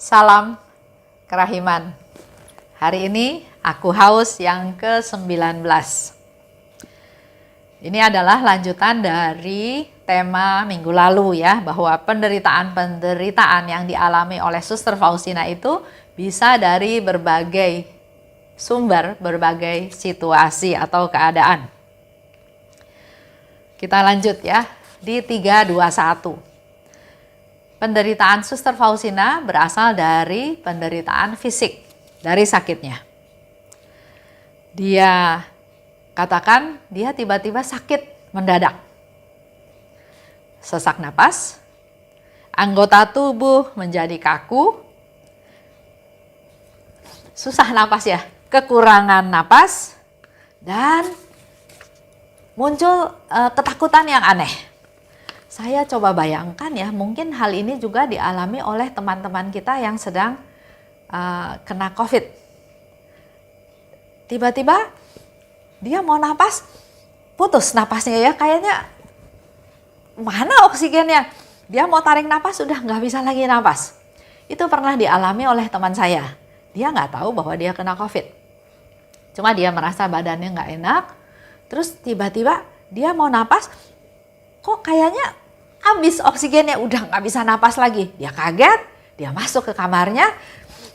Salam kerahiman. Hari ini aku haus yang ke-19. Ini adalah lanjutan dari tema minggu lalu ya, bahwa penderitaan-penderitaan yang dialami oleh Suster Faustina itu bisa dari berbagai sumber, berbagai situasi atau keadaan. Kita lanjut ya, di 321. Penderitaan Suster Faustina berasal dari penderitaan fisik, dari sakitnya. Dia katakan dia tiba-tiba sakit mendadak. Sesak napas, anggota tubuh menjadi kaku, susah napas ya, kekurangan napas, dan muncul ketakutan yang aneh. Saya coba bayangkan ya, mungkin hal ini juga dialami oleh teman-teman kita yang sedang kena COVID. Tiba-tiba dia mau napas, putus napasnya ya, kayaknya mana oksigennya. Dia mau tarik napas, sudah nggak bisa lagi napas. Itu pernah dialami oleh teman saya. Dia nggak tahu bahwa dia kena COVID. Cuma dia merasa badannya nggak enak, terus tiba-tiba dia mau napas, kok kayaknya habis oksigennya, udah nggak bisa napas lagi. Dia kaget, dia masuk ke kamarnya,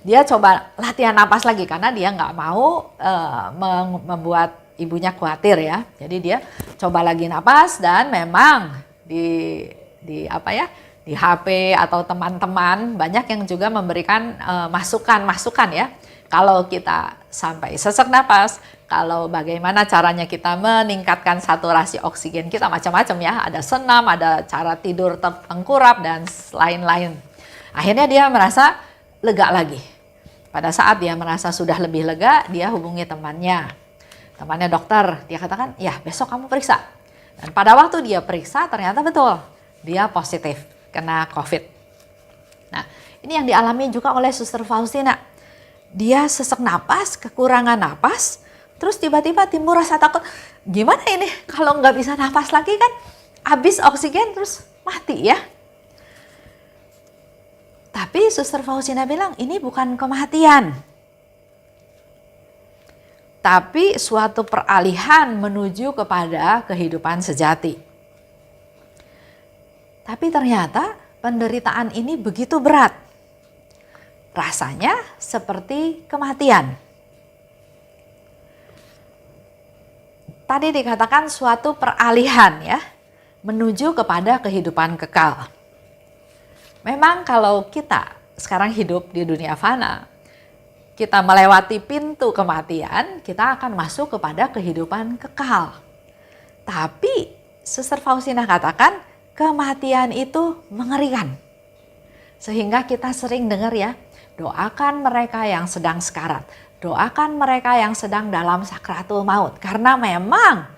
dia coba latihan napas lagi karena dia nggak mau membuat ibunya khawatir ya. Jadi dia coba lagi napas, dan memang di HP atau teman-teman banyak yang juga memberikan masukan ya. Kalau kita sampai sesak napas, kalau bagaimana caranya kita meningkatkan saturasi oksigen kita, macam-macam ya. Ada senam, ada cara tidur tengkurap, dan lain-lain. Akhirnya dia merasa lega lagi. Pada saat dia merasa sudah lebih lega, dia hubungi temannya. Temannya dokter, dia katakan, ya besok kamu periksa. Dan pada waktu dia periksa, ternyata betul, dia positif, kena COVID. Nah, ini yang dialami juga oleh Suster Faustina. Dia sesak napas, kekurangan napas, terus tiba-tiba timbul rasa takut. Gimana ini kalau nggak bisa napas lagi, kan habis oksigen terus mati ya. Tapi Suster Faustina bilang ini bukan kematian, tapi suatu peralihan menuju kepada kehidupan sejati. Tapi ternyata penderitaan ini begitu berat. Rasanya seperti kematian. Tadi dikatakan suatu peralihan ya, menuju kepada kehidupan kekal. Memang kalau kita sekarang hidup di dunia fana, kita melewati pintu kematian, kita akan masuk kepada kehidupan kekal. Tapi Suster Faustina katakan kematian itu mengerikan. Sehingga kita sering dengar ya, doakan mereka yang sedang sekarat, doakan mereka yang sedang dalam sakratul maut. Karena memang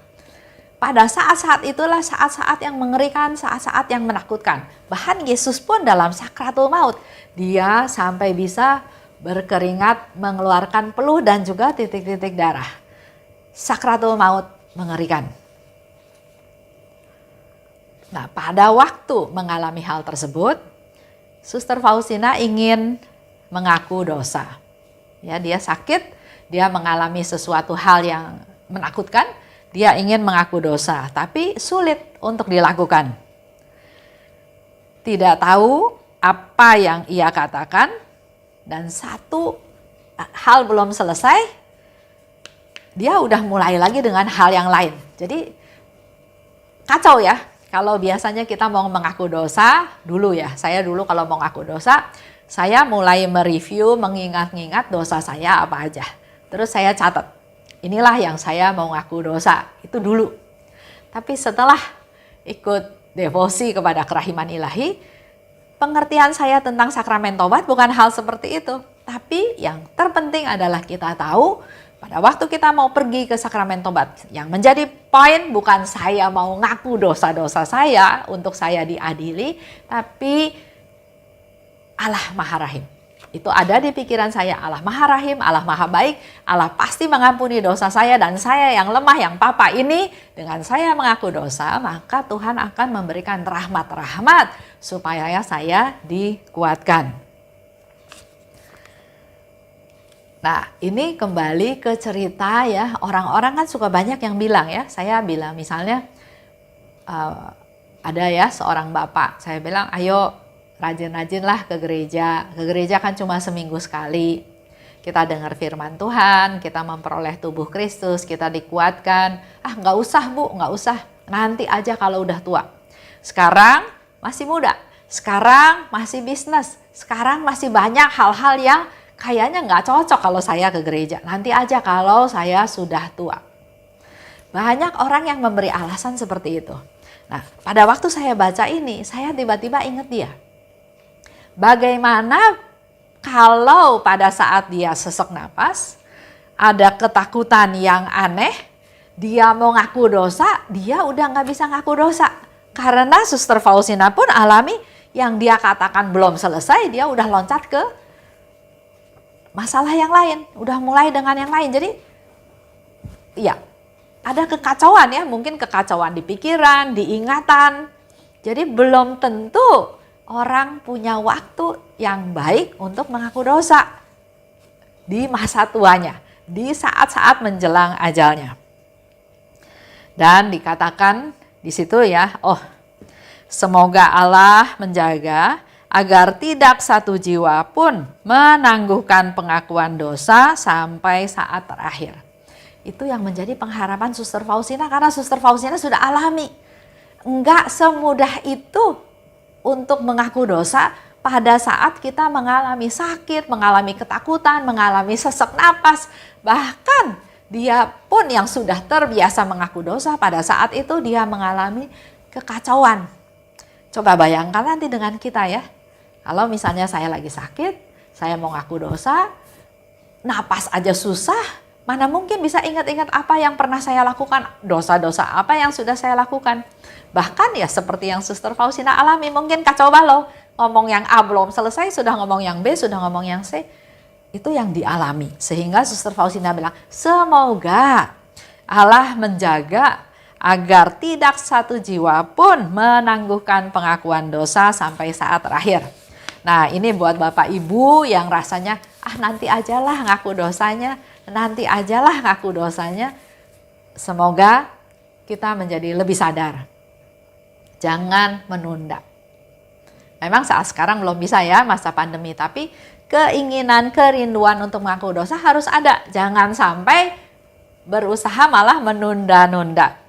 pada saat-saat itulah saat-saat yang mengerikan, saat-saat yang menakutkan. Bahkan Yesus pun dalam sakratul maut, dia sampai bisa berkeringat, mengeluarkan peluh dan juga titik-titik darah. Sakratul maut mengerikan. Nah, pada waktu mengalami hal tersebut, Suster Faustina ingin mengaku dosa. Ya, dia sakit, dia mengalami sesuatu hal yang menakutkan, dia ingin mengaku dosa, tapi sulit untuk dilakukan. Tidak tahu apa yang ia katakan, dan satu hal belum selesai, dia udah mulai lagi dengan hal yang lain. Jadi kacau ya. Kalau biasanya kita mau mengaku dosa, dulu ya, saya dulu kalau mau mengaku dosa, saya mulai mereview, mengingat-ingat dosa saya apa aja. Terus saya catat, inilah yang saya mau ngaku dosa, itu dulu. Tapi setelah ikut devosi kepada kerahiman ilahi, pengertian saya tentang sakramen tobat bukan hal seperti itu. Tapi yang terpenting adalah kita tahu, pada waktu kita mau pergi ke sakramen tobat, yang menjadi poin bukan saya mau ngaku dosa-dosa saya untuk saya diadili, tapi Allah Maha Rahim. Itu ada di pikiran saya, Allah Maha Rahim, Allah Maha Baik, Allah pasti mengampuni dosa saya, dan saya yang lemah, yang papa ini, dengan saya mengaku dosa, maka Tuhan akan memberikan rahmat-rahmat supaya saya dikuatkan. Nah, ini kembali ke cerita ya, orang-orang kan suka banyak yang bilang ya, saya bilang misalnya ada ya seorang bapak, saya bilang ayo rajin-rajinlah ke gereja kan cuma seminggu sekali, kita dengar firman Tuhan, kita memperoleh tubuh Kristus, kita dikuatkan, nggak usah bu, nggak usah, nanti aja kalau udah tua, sekarang masih muda, sekarang masih bisnis, sekarang masih banyak hal-hal yang kayaknya nggak cocok kalau saya ke gereja. Nanti aja kalau saya sudah tua. Banyak orang yang memberi alasan seperti itu. Nah, pada waktu saya baca ini, saya tiba-tiba ingat dia. Bagaimana kalau pada saat dia sesak napas, ada ketakutan yang aneh, dia mau ngaku dosa, dia udah nggak bisa ngaku dosa. Karena Suster Faustina pun alami yang dia katakan belum selesai, dia udah loncat ke masalah yang lain, udah mulai dengan yang lain. Jadi ya ada kekacauan ya, mungkin kekacauan di pikiran, di ingatan. Jadi belum tentu orang punya waktu yang baik untuk mengaku dosa di masa tuanya, di saat-saat menjelang ajalnya. Dan dikatakan di situ ya, semoga Allah menjaga agar tidak satu jiwa pun menangguhkan pengakuan dosa sampai saat terakhir. Itu yang menjadi pengharapan Suster Faustina, karena Suster Faustina sudah alami. Enggak semudah itu untuk mengaku dosa pada saat kita mengalami sakit, mengalami ketakutan, mengalami sesak napas. Bahkan dia pun yang sudah terbiasa mengaku dosa, pada saat itu dia mengalami kekacauan. Coba bayangkan nanti dengan kita ya. Kalau misalnya saya lagi sakit, saya mau ngaku dosa, napas aja susah, mana mungkin bisa ingat-ingat apa yang pernah saya lakukan, dosa-dosa apa yang sudah saya lakukan. Bahkan ya seperti yang Suster Faustina alami, mungkin kacau balau, ngomong yang A belum selesai, sudah ngomong yang B, sudah ngomong yang C. Itu yang dialami. Sehingga Suster Faustina bilang, semoga Allah menjaga agar tidak satu jiwa pun menangguhkan pengakuan dosa sampai saat terakhir. Nah, ini buat Bapak Ibu yang rasanya, nanti ajalah ngaku dosanya, nanti ajalah ngaku dosanya. Semoga kita menjadi lebih sadar. Jangan menunda. Memang saat sekarang belum bisa ya, masa pandemi, tapi keinginan, kerinduan untuk mengaku dosa harus ada. Jangan sampai berusaha malah menunda-nunda.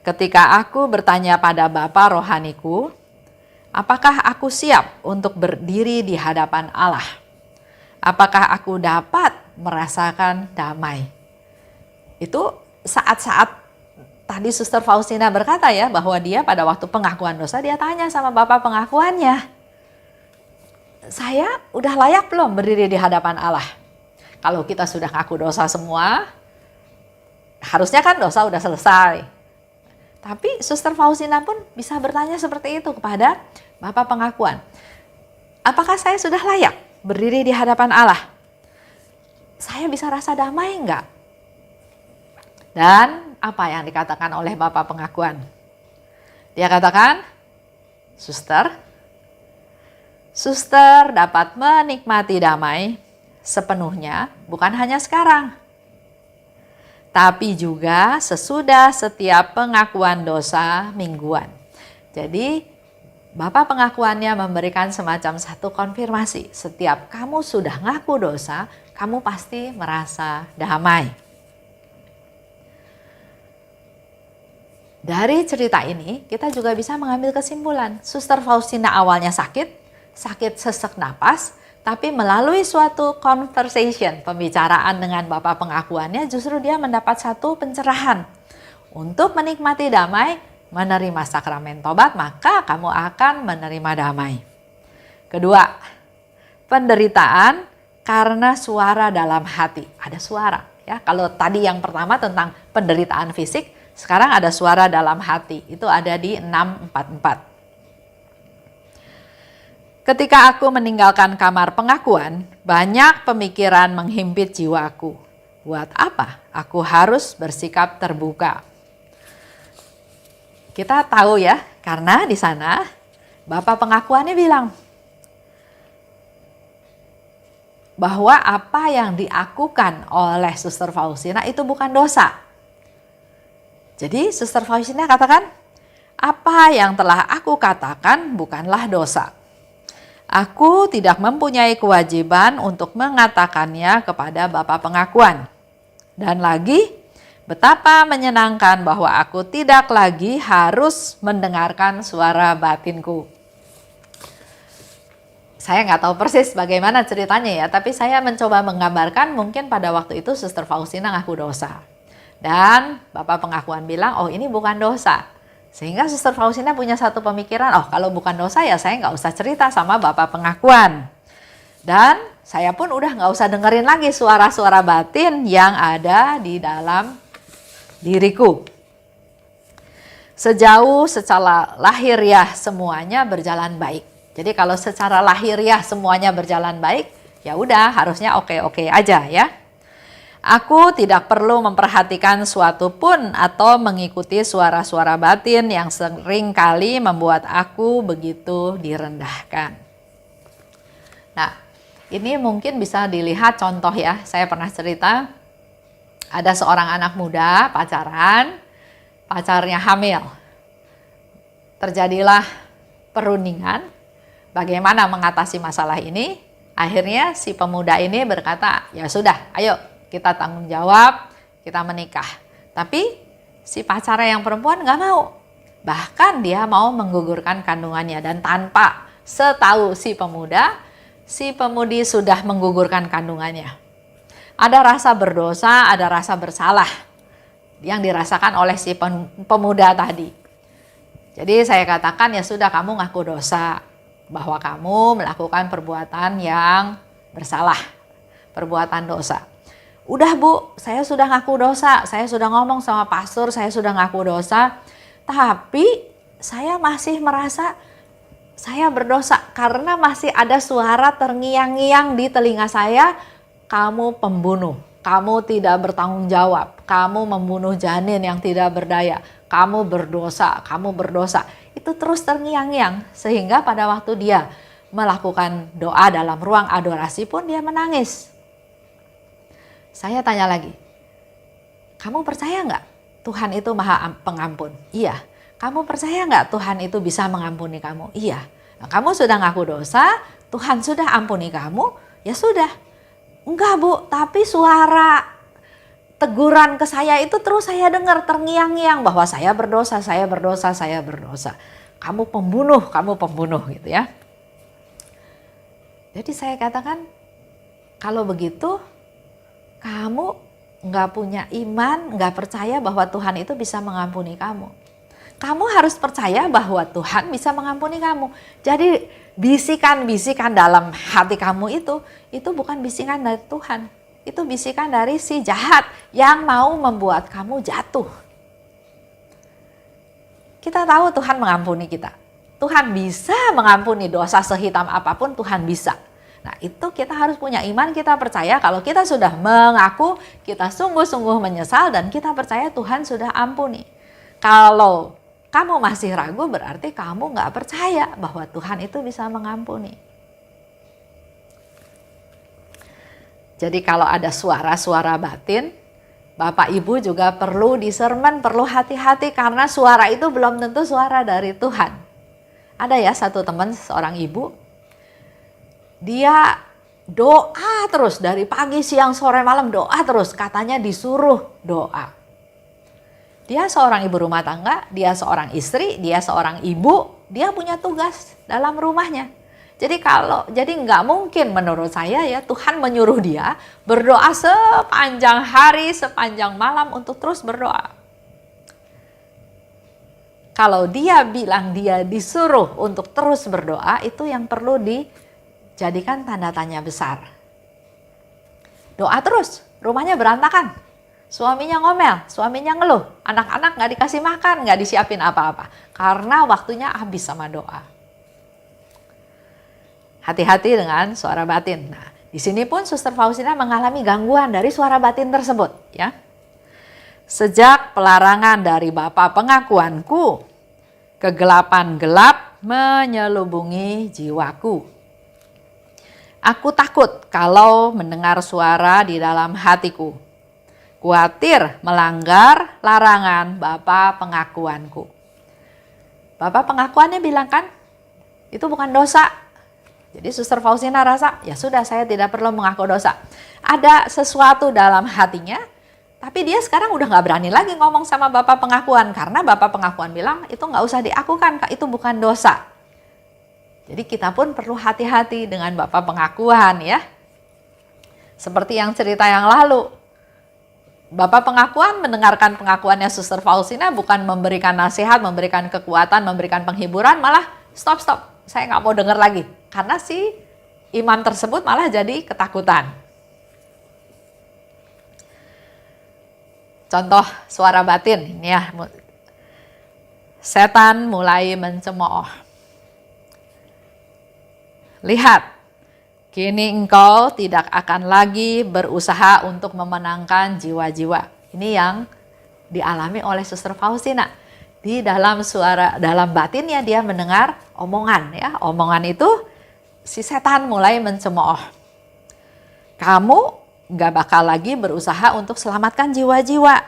Ketika aku bertanya pada Bapa rohaniku, apakah aku siap untuk berdiri di hadapan Allah? Apakah aku dapat merasakan damai? Itu saat-saat tadi Suster Faustina berkata ya, bahwa dia pada waktu pengakuan dosa, dia tanya sama Bapa pengakuannya, saya udah layak belum berdiri di hadapan Allah? Kalau kita sudah ngaku dosa semua, harusnya kan dosa udah selesai. Tapi Suster Faustina pun bisa bertanya seperti itu kepada Bapa pengakuan. Apakah saya sudah layak berdiri di hadapan Allah? Saya bisa rasa damai enggak? Dan apa yang dikatakan oleh Bapa pengakuan? Dia katakan, Suster dapat menikmati damai sepenuhnya, bukan hanya sekarang, tapi juga sesudah setiap pengakuan dosa mingguan. Jadi Bapak pengakuannya memberikan semacam satu konfirmasi. Setiap kamu sudah ngaku dosa, kamu pasti merasa damai. Dari cerita ini kita juga bisa mengambil kesimpulan. Suster Faustina awalnya sakit sesak napas, tapi melalui suatu conversation, pembicaraan dengan Bapak pengakuannya, justru dia mendapat satu pencerahan. Untuk menikmati damai, menerima sakramen tobat, maka kamu akan menerima damai. Kedua, penderitaan karena suara dalam hati. Ada suara ya. Kalau tadi yang pertama tentang penderitaan fisik, sekarang ada suara dalam hati. Itu ada di 644. Ketika aku meninggalkan kamar pengakuan, banyak pemikiran menghimpit jiwaku. Buat apa aku harus bersikap terbuka? Kita tahu ya, karena di sana Bapak pengakuannya bilang, bahwa apa yang diakukan oleh Suster Faustina itu bukan dosa. Jadi Suster Faustina katakan, apa yang telah aku katakan bukanlah dosa. Aku tidak mempunyai kewajiban untuk mengatakannya kepada Bapa Pengakuan. Dan lagi, betapa menyenangkan bahwa aku tidak lagi harus mendengarkan suara batinku. Saya nggak tahu persis bagaimana ceritanya ya, tapi saya mencoba menggambarkan mungkin pada waktu itu Suster Faustina ngaku dosa. Dan Bapak Pengakuan bilang, oh ini bukan dosa. Sehingga Suster Faustina punya satu pemikiran, oh kalau bukan dosa ya saya nggak usah cerita sama Bapak Pengakuan. Dan saya pun udah nggak usah dengerin lagi suara-suara batin yang ada di dalam diriku. Sejauh secara lahiriah semuanya berjalan baik. Jadi kalau secara lahiriah semuanya berjalan baik, ya udah harusnya oke-oke aja ya. Aku tidak perlu memperhatikan suatu pun atau mengikuti suara-suara batin yang sering kali membuat aku begitu direndahkan. Nah, ini mungkin bisa dilihat contoh ya. Saya pernah cerita, ada seorang anak muda pacaran, pacarnya hamil. Terjadilah perundingan, bagaimana mengatasi masalah ini? Akhirnya si pemuda ini berkata, ya sudah, ayo kita tanggung jawab, kita menikah. Tapi si pacarnya yang perempuan nggak mau. Bahkan dia mau menggugurkan kandungannya. Dan tanpa setahu si pemuda, si pemudi sudah menggugurkan kandungannya. Ada rasa berdosa, ada rasa bersalah yang dirasakan oleh si pemuda tadi. Jadi saya katakan ya sudah, kamu ngaku dosa. Bahwa kamu melakukan perbuatan yang bersalah. Perbuatan dosa. Udah Bu, saya sudah ngaku dosa, saya sudah ngomong sama pastor, saya sudah ngaku dosa. Tapi saya masih merasa saya berdosa karena masih ada suara terngiang-ngiang di telinga saya, kamu pembunuh, kamu tidak bertanggung jawab, kamu membunuh janin yang tidak berdaya, kamu berdosa, kamu berdosa. Itu terus terngiang-ngiang sehingga pada waktu dia melakukan doa dalam ruang adorasi pun dia menangis. Saya tanya lagi, kamu percaya nggak Tuhan itu maha pengampun? Iya. Kamu percaya nggak Tuhan itu bisa mengampuni kamu? Iya. Nah, kamu sudah ngaku dosa, Tuhan sudah ampuni kamu, ya sudah. Enggak Bu, tapi suara teguran ke saya itu terus saya dengar terngiang-ngiang bahwa saya berdosa, saya berdosa, saya berdosa. Kamu pembunuh gitu ya. Jadi saya katakan, kalau begitu, kamu nggak punya iman, nggak percaya bahwa Tuhan itu bisa mengampuni kamu. Kamu harus percaya bahwa Tuhan bisa mengampuni kamu. Jadi bisikan-bisikan dalam hati kamu itu bukan bisikan dari Tuhan. Itu bisikan dari si jahat yang mau membuat kamu jatuh. Kita tahu Tuhan mengampuni kita. Tuhan bisa mengampuni dosa sehitam apapun, Tuhan bisa. Nah itu kita harus punya iman, kita percaya kalau kita sudah mengaku, kita sungguh-sungguh menyesal dan kita percaya Tuhan sudah ampuni. Kalau kamu masih ragu berarti kamu nggak percaya bahwa Tuhan itu bisa mengampuni. Jadi kalau ada suara-suara batin, Bapak Ibu juga perlu discernment, perlu hati-hati karena suara itu belum tentu suara dari Tuhan. Ada ya satu teman, seorang ibu, dia doa terus dari pagi, siang, sore, malam doa terus. Katanya disuruh doa. Dia seorang ibu rumah tangga, dia seorang istri, dia seorang ibu. Dia punya tugas dalam rumahnya. Jadi nggak mungkin menurut saya ya Tuhan menyuruh dia berdoa sepanjang hari, sepanjang malam untuk terus berdoa. Kalau dia bilang dia disuruh untuk terus berdoa, itu yang perlu dijadikan tanda tanya besar. Doa terus, rumahnya berantakan. Suaminya ngomel, suaminya ngeluh, anak-anak nggak dikasih makan, nggak disiapin apa-apa. Karena waktunya habis sama doa. Hati-hati dengan suara batin. Nah, di sini pun Suster Faustina mengalami gangguan dari suara batin tersebut, ya. Sejak pelarangan dari Bapa Pengakuanku, kegelapan gelap menyelubungi jiwaku. Aku takut kalau mendengar suara di dalam hatiku. Khawatir melanggar larangan Bapa pengakuanku. Bapa pengakuannya bilang kan, itu bukan dosa. Jadi Suster Faustina rasa, ya sudah saya tidak perlu mengaku dosa. Ada sesuatu dalam hatinya, tapi dia sekarang udah gak berani lagi ngomong sama Bapa pengakuan. Karena Bapa pengakuan bilang, itu gak usah diakukan, Kak, itu bukan dosa. Jadi kita pun perlu hati-hati dengan Bapa pengakuan ya. Seperti yang cerita yang lalu. Bapak pengakuan mendengarkan pengakuannya Suster Faustina bukan memberikan nasihat, memberikan kekuatan, memberikan penghiburan, malah stop, saya nggak mau dengar lagi. Karena si imam tersebut malah jadi ketakutan. Contoh suara batin, ini ya. Setan mulai mencemooh. Lihat, kini engkau tidak akan lagi berusaha untuk memenangkan jiwa-jiwa. Ini yang dialami oleh Suster Faustina. Di dalam batinnya dia mendengar omongan ya. Omongan itu si setan mulai mencemooh. Kamu gak bakal lagi berusaha untuk selamatkan jiwa-jiwa.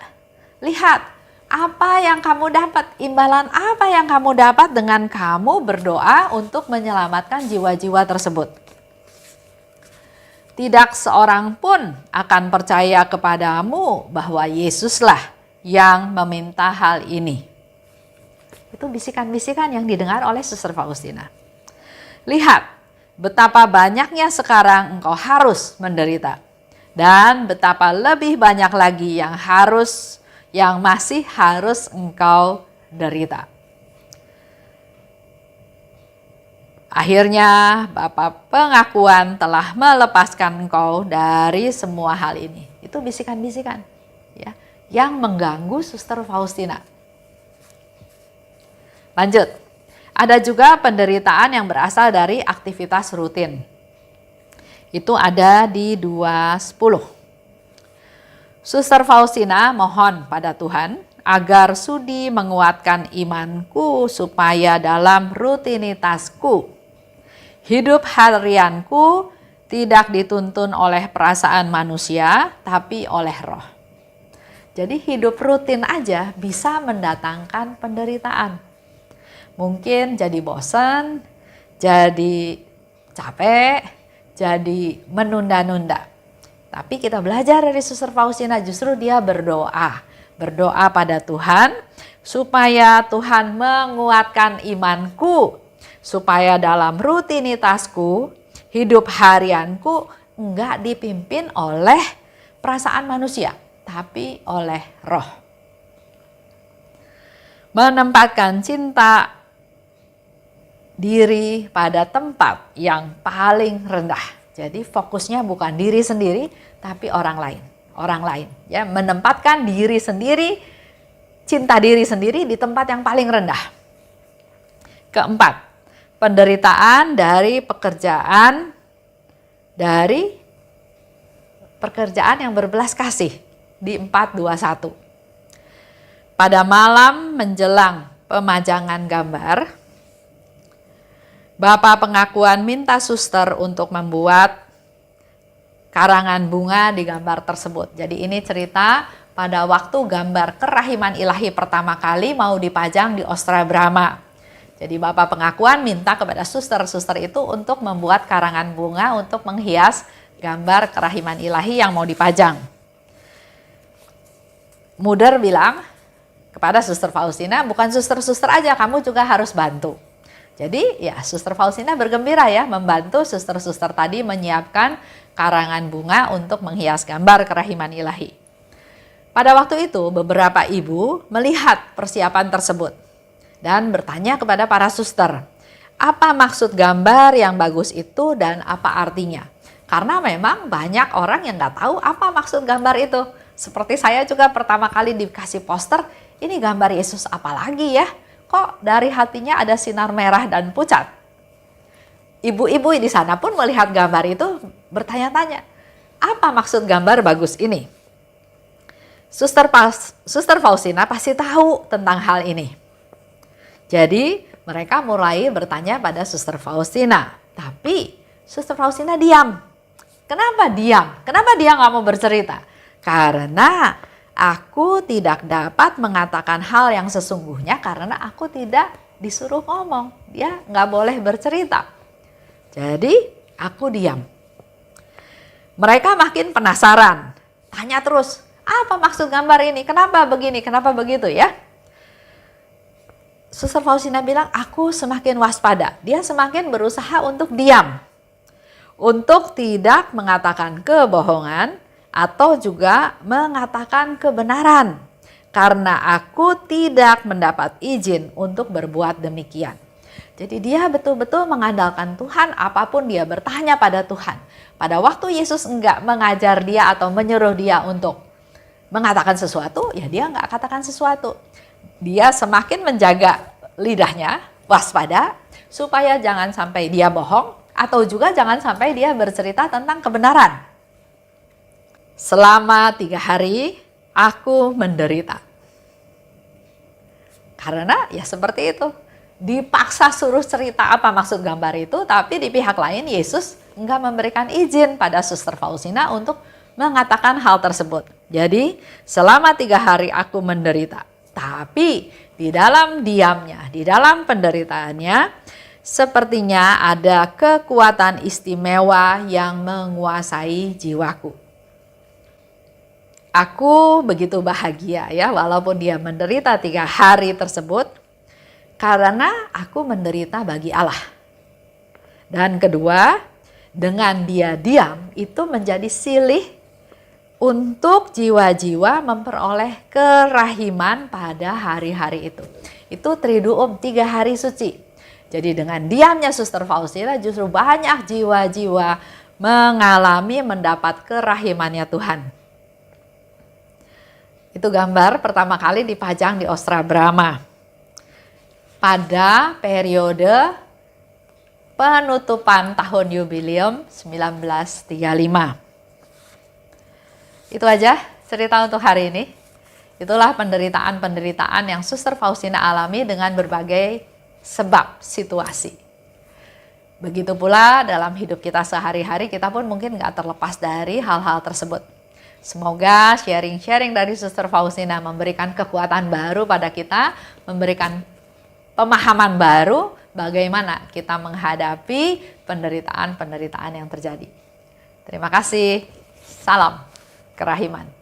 Lihat, apa yang kamu dapat, imbalan apa yang kamu dapat dengan kamu berdoa untuk menyelamatkan jiwa-jiwa tersebut. Tidak seorang pun akan percaya kepadamu bahwa Yesuslah yang meminta hal ini. Itu bisikan-bisikan yang didengar oleh Suster Faustina. Lihat, betapa banyaknya sekarang engkau harus menderita. Dan betapa lebih banyak lagi yang masih harus engkau derita. Akhirnya Bapa pengakuan telah melepaskan engkau dari semua hal ini. Itu bisikan-bisikan ya, yang mengganggu Suster Faustina. Lanjut, ada juga penderitaan yang berasal dari aktivitas rutin. Itu ada di 2:10. Suster Faustina mohon pada Tuhan agar sudi menguatkan imanku supaya dalam rutinitasku, hidup harianku tidak dituntun oleh perasaan manusia tapi oleh roh. Jadi hidup rutin aja bisa mendatangkan penderitaan. Mungkin jadi bosan, jadi capek, jadi menunda-nunda. Tapi kita belajar dari Suster Faustina, justru dia berdoa pada Tuhan supaya Tuhan menguatkan imanku, supaya dalam rutinitasku, hidup harianku enggak dipimpin oleh perasaan manusia, tapi oleh roh. Menempatkan cinta diri pada tempat yang paling rendah. Jadi fokusnya bukan diri sendiri, tapi orang lain. Ya, menempatkan diri sendiri, cinta diri sendiri di tempat yang paling rendah. Keempat, penderitaan dari pekerjaan yang berbelas kasih di 4:21. Pada malam menjelang pemajangan gambar, Bapak pengakuan minta suster untuk membuat karangan bunga di gambar tersebut. Jadi ini cerita pada waktu gambar kerahiman ilahi pertama kali mau dipajang di Ostra Brahma. Jadi Bapak pengakuan minta kepada suster-suster itu untuk membuat karangan bunga untuk menghias gambar kerahiman ilahi yang mau dipajang. Muder bilang kepada Suster Faustina, bukan suster-suster aja, kamu juga harus bantu. Jadi ya Suster Faustina bergembira ya membantu suster-suster tadi menyiapkan karangan bunga untuk menghias gambar kerahiman ilahi. Pada waktu itu beberapa ibu melihat persiapan tersebut dan bertanya kepada para suster, apa maksud gambar yang bagus itu dan apa artinya? Karena memang banyak orang yang nggak tahu apa maksud gambar itu. Seperti saya juga pertama kali dikasih poster, ini gambar Yesus apa lagi ya? Kok dari hatinya ada sinar merah dan pucat? Ibu-ibu di sana pun melihat gambar itu bertanya-tanya, apa maksud gambar bagus ini? Suster Faustina pasti tahu tentang hal ini. Jadi mereka mulai bertanya pada Suster Faustina. Tapi Suster Faustina diam. Kenapa diam? Kenapa dia nggak mau bercerita? Karena aku tidak dapat mengatakan hal yang sesungguhnya karena aku tidak disuruh ngomong. Dia nggak boleh bercerita. Jadi aku diam. Mereka makin penasaran. Tanya terus, apa maksud gambar ini? Kenapa begini? Kenapa begitu ya? Suster Faustina bilang, aku semakin waspada. Dia semakin berusaha untuk diam. Untuk tidak mengatakan kebohongan atau juga mengatakan kebenaran. Karena aku tidak mendapat izin untuk berbuat demikian. Jadi dia betul-betul mengandalkan Tuhan, apapun dia bertanya pada Tuhan. Pada waktu Yesus enggak mengajar dia atau menyuruh dia untuk mengatakan sesuatu, ya dia enggak katakan sesuatu. Dia semakin menjaga lidahnya, waspada, supaya jangan sampai dia bohong, atau juga jangan sampai dia bercerita tentang kebenaran. Selama 3 hari, aku menderita. Karena ya seperti itu. Dipaksa suruh cerita apa maksud gambar itu, tapi di pihak lain Yesus enggak memberikan izin pada Suster Faustina untuk mengatakan hal tersebut. Jadi selama 3 hari aku menderita. Tapi di dalam diamnya, di dalam penderitaannya, sepertinya ada kekuatan istimewa yang menguasai jiwaku. Aku begitu bahagia ya, walaupun dia menderita 3 hari tersebut, karena aku menderita bagi Allah. Dan kedua, dengan dia diam itu menjadi silih untuk jiwa-jiwa memperoleh kerahiman pada hari-hari itu. Itu Triduum, 3 hari suci. Jadi dengan diamnya Suster Faustina justru banyak jiwa-jiwa mengalami mendapat kerahimannya Tuhan. Itu gambar pertama kali dipajang di Ostra Brahma pada periode penutupan tahun jubileum 1935. Itu aja cerita untuk hari ini. Itulah penderitaan-penderitaan yang Suster Faustina alami dengan berbagai sebab situasi. Begitu pula dalam hidup kita sehari-hari, kita pun mungkin gak terlepas dari hal-hal tersebut. Semoga sharing-sharing dari Suster Faustina memberikan kekuatan baru pada kita, memberikan pemahaman baru bagaimana kita menghadapi penderitaan-penderitaan yang terjadi. Terima kasih. Salam kerahiman.